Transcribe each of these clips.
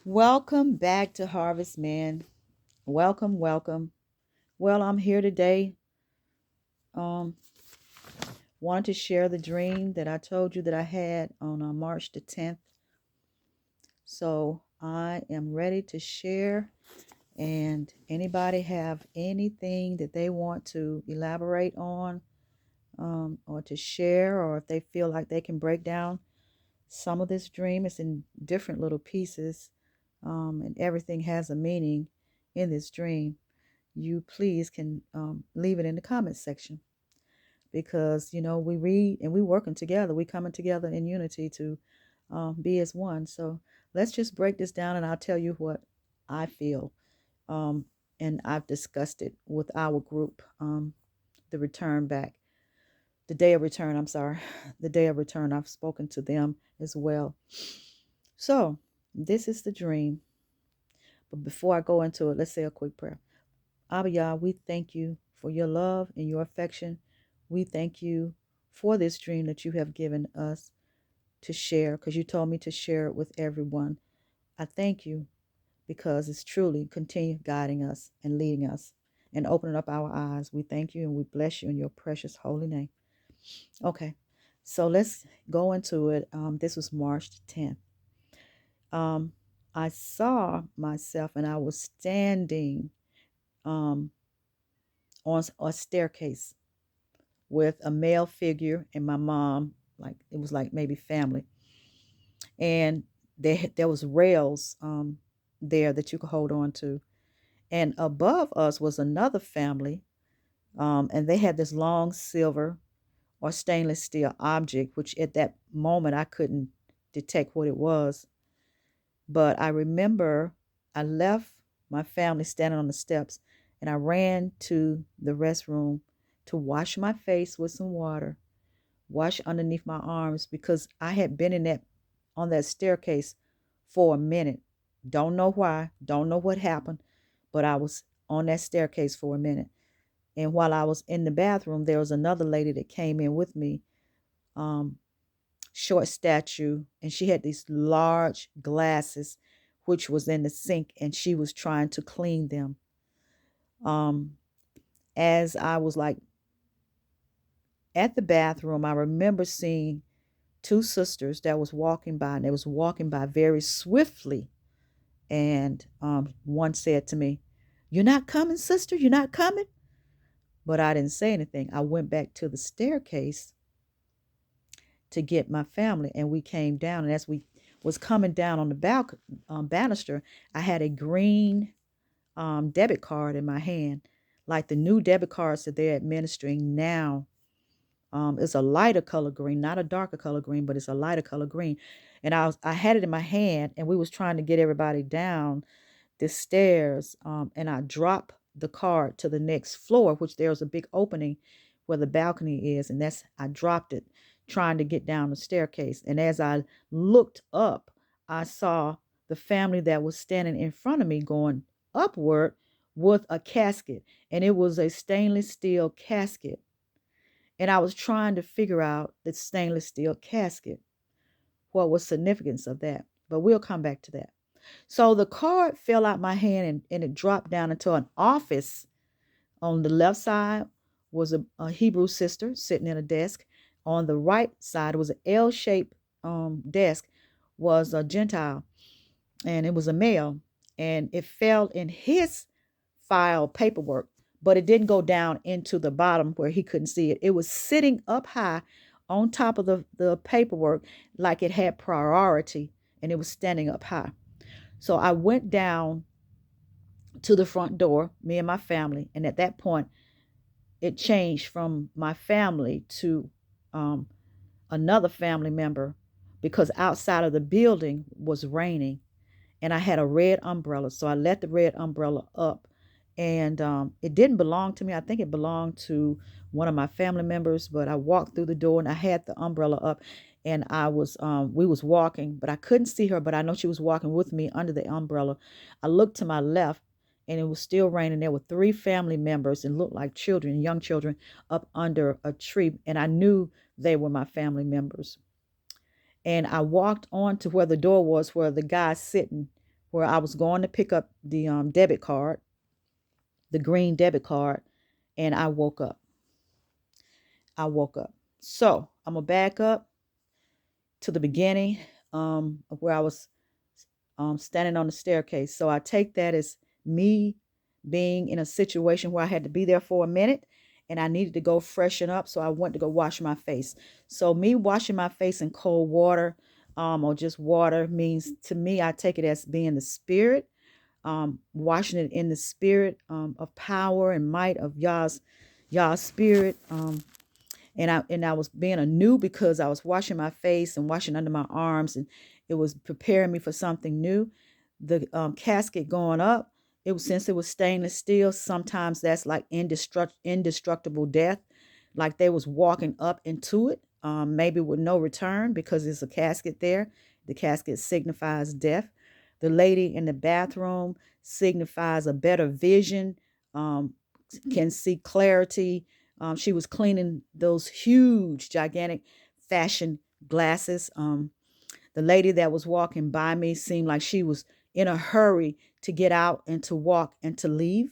Welcome back to Harvest Man. Welcome, welcome. Well, I'm here today. Um, Wanted to share the dream that I told you that I had on March the 10th. So I am ready to share. And anybody have anything that they want to elaborate on, or to share, or if they feel like they can break down some of this dream? It's in different little pieces, and everything has a meaning in this dream. You please can leave it in the comments section, because we read and we working together, we coming together in unity to be as one. So let's just break this down, and I'll tell you what I feel. um, and I've discussed it with our group. The return back, the day of return, I'm sorry, the day of return, I've spoken to them as well. So this is the dream, but before I go into it, let's say a quick prayer. Abba Yah, we thank you for your love and your affection. We thank you for this dream that you have given us to share, because you told me to share it with everyone. I thank you because it's truly continue guiding us and leading us and opening up our eyes. We thank you and we bless you in your precious holy name. Okay, so let's go into it. This was March the 10th. I saw myself and I was standing um, on a staircase with a male figure and my mom. Like it was like maybe family, and there was rails there that you could hold on to, and above us was another family, and they had this long silver or stainless steel object, which at that moment I couldn't detect what it was. But I remember I left my family standing on the steps, and I ran to the restroom to wash my face with some water, wash underneath my arms, because I had been in that on that staircase for a minute. Don't know why, don't know what happened, but I was on that staircase for a minute. And while I was in the bathroom, there was another lady that came in with me, um, short statue, and she had these large glasses, which was in the sink, and she was trying to clean them. Um, as I was like at the bathroom, I remember seeing two sisters that was walking by, and they was walking by very swiftly. And one said to me, "You're not coming, sister? You're not coming?" But I didn't say anything. I went back to the staircase to get my family, and we came down. And as we was coming down on the banister, I had a green debit card in my hand, like the new debit cards that they're administering now. It's a lighter color green, not a darker color green, but it's a lighter color green. And I had it in my hand, and we was trying to get everybody down the stairs, and I dropped the card to the next floor, which there's a big opening where the balcony is, and I dropped it trying to get down the staircase. And as I looked up, I saw the family that was standing in front of me going upward with a casket, and it was a stainless steel casket. And I was trying to figure out the stainless steel casket, what was significance of that. But we'll come back to that. So the card fell out my hand, and it dropped down into an office. On the left side was a Hebrew sister sitting at a desk. On the right side was an L-shaped desk, was a Gentile, and it was a male. And it fell in his file paperwork, but it didn't go down into the bottom where he couldn't see it. It was sitting up high on top of the paperwork, like it had priority, and it was standing up high. So I went down to the front door, me and my family. And at that point, it changed from my family to um, another family member, because outside of the building was raining, and I had a red umbrella. So I let the red umbrella up, and it didn't belong to me. I think it belonged to one of my family members, but I walked through the door and I had the umbrella up, and we was walking, but I couldn't see her, but I know she was walking with me under the umbrella. I looked to my left, and it was still raining. There were three family members and looked like children, young children, up under a tree, and I knew they were my family members. And I walked on to where the door was, where the guy sitting, where I was going to pick up the debit card, the green debit card, and I woke up. So I'm gonna back up to the beginning of where I was standing on the staircase. So I take that as me being in a situation where I had to be there for a minute and I needed to go freshen up. So I went to go wash my face. So me washing my face in cold water or just water means, to me, I take it as being the spirit, washing it in the spirit of power and might of Yah's spirit. And I was being anew because I was washing my face and washing under my arms, and it was preparing me for something new. The casket going up, it was, since it was stainless steel, sometimes that's like indestructible death, like they was walking up into it, maybe with no return, because there's a casket there. The casket signifies death. The lady in the bathroom signifies a better vision, can see clarity. She was cleaning those huge, gigantic fashion glasses. The lady that was walking by me seemed like she was in a hurry to get out and to walk and to leave.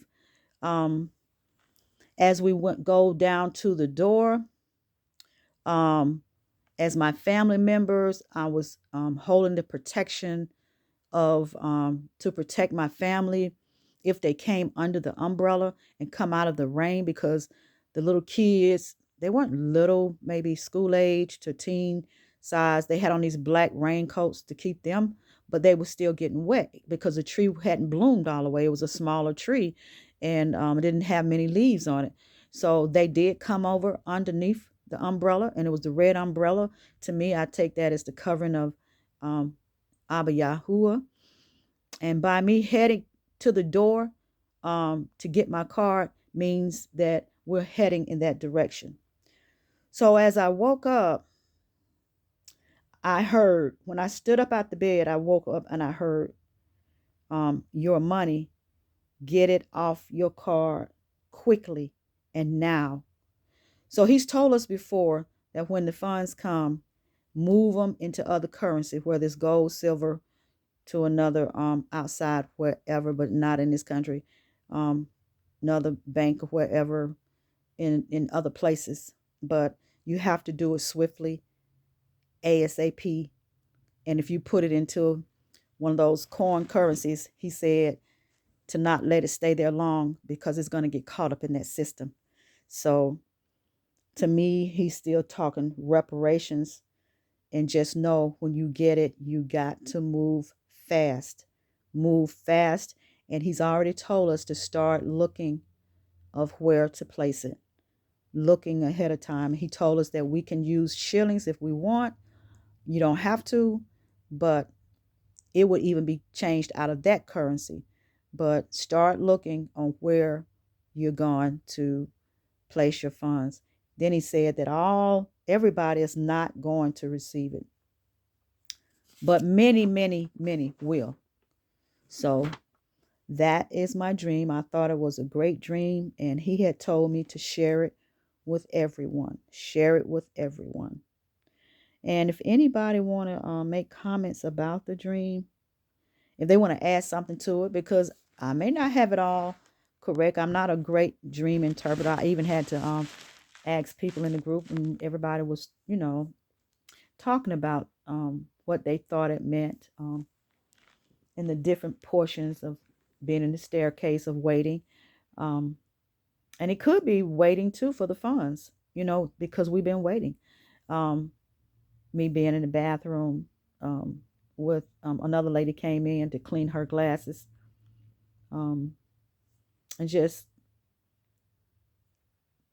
As we go down to the door, as my family members, I was holding the protection of to protect my family if they came under the umbrella and come out of the rain, because the little kids, they weren't little, maybe school age to teen size. They had on these black raincoats to keep them, but they were still getting wet because the tree hadn't bloomed all the way. It was a smaller tree, and it didn't have many leaves on it. So they did come over underneath the umbrella, and it was the red umbrella. To me, I take that as the covering of Abba Yahuwah. And by me heading to the door to get my card means that we're heading in that direction. So as I woke up, I heard, when I stood up out the bed, I woke up and I heard, your money, get it off your card quickly and now. So he's told us before that when the funds come, move them into other currency, whether it's gold, silver, to another outside wherever, but not in this country, another bank or wherever in other places. But you have to do it swiftly, ASAP. And if you put it into one of those coin currencies, he said to not let it stay there long because it's going to get caught up in that system. So to me, he's still talking reparations. And just know, when you get it, you got to move fast. Move fast. And he's already told us to start looking of where to place it. Looking ahead of time. He told us that we can use shillings if we want. You don't have to, but it would even be changed out of that currency. But start looking on where you're going to place your funds. Then he said that everybody is not going to receive it, but many, many, many will. So that is my dream. I thought it was a great dream, and he had told me to share it with everyone. Share it with everyone. And if anybody want to make comments about the dream, if they want to add something to it, because I may not have it all correct. I'm not a great dream interpreter. I even had to ask people in the group, and everybody was, talking about what they thought it meant in the different portions of being in the staircase of waiting. And it could be waiting too for the funds, because we've been waiting. Me being in the bathroom with another lady came in to clean her glasses. And just,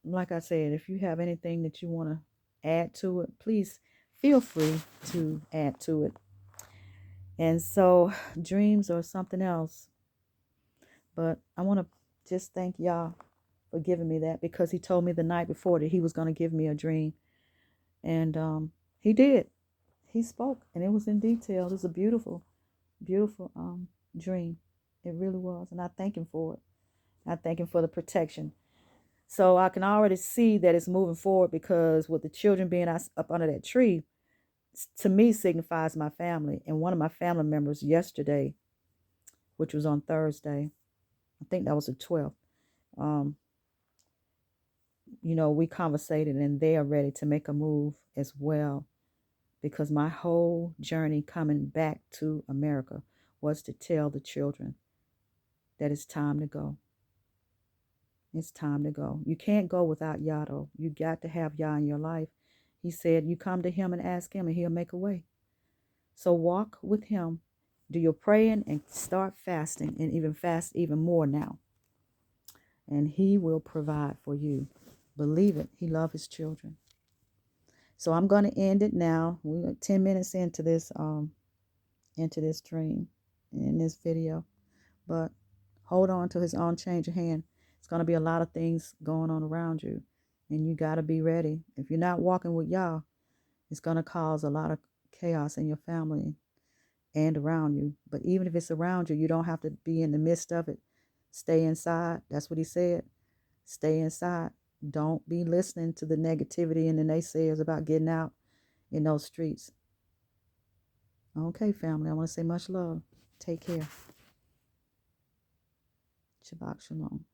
like I said, if you have anything that you want to add to it, please feel free to add to it. And so dreams are something else. But I want to just thank y'all for giving me that, because he told me the night before that he was going to give me a dream. And he did. He spoke, and it was in detail. It was a beautiful, beautiful dream. It really was. And I thank him for it. I thank him for the protection. So I can already see that it's moving forward, because with the children being up under that tree, to me signifies my family. And one of my family members yesterday which was on Thursday. I think that was the 12th. Um, we conversated and they are ready to make a move as well, because my whole journey coming back to America was to tell the children that it's time to go. It's time to go. You can't go without Yah, though. You got to have Yah in your life. He said, you come to him and ask him and he'll make a way. So walk with him, do your praying, and start fasting, and even fast even more now. And he will provide for you. Believe it. He loves his children. So I'm going to end it now. We're 10 minutes into this dream, in this video. But hold on to his own change of hand. It's going to be a lot of things going on around you, and you got to be ready. If you're not walking with Yah, it's going to cause a lot of chaos in your family and around you. But even if it's around you, you don't have to be in the midst of it. Stay inside. That's what he said. Stay inside. Don't be listening to the negativity and the naysayers about getting out in those streets. Okay, family, I want to say much love. Take care. Shabbat shalom.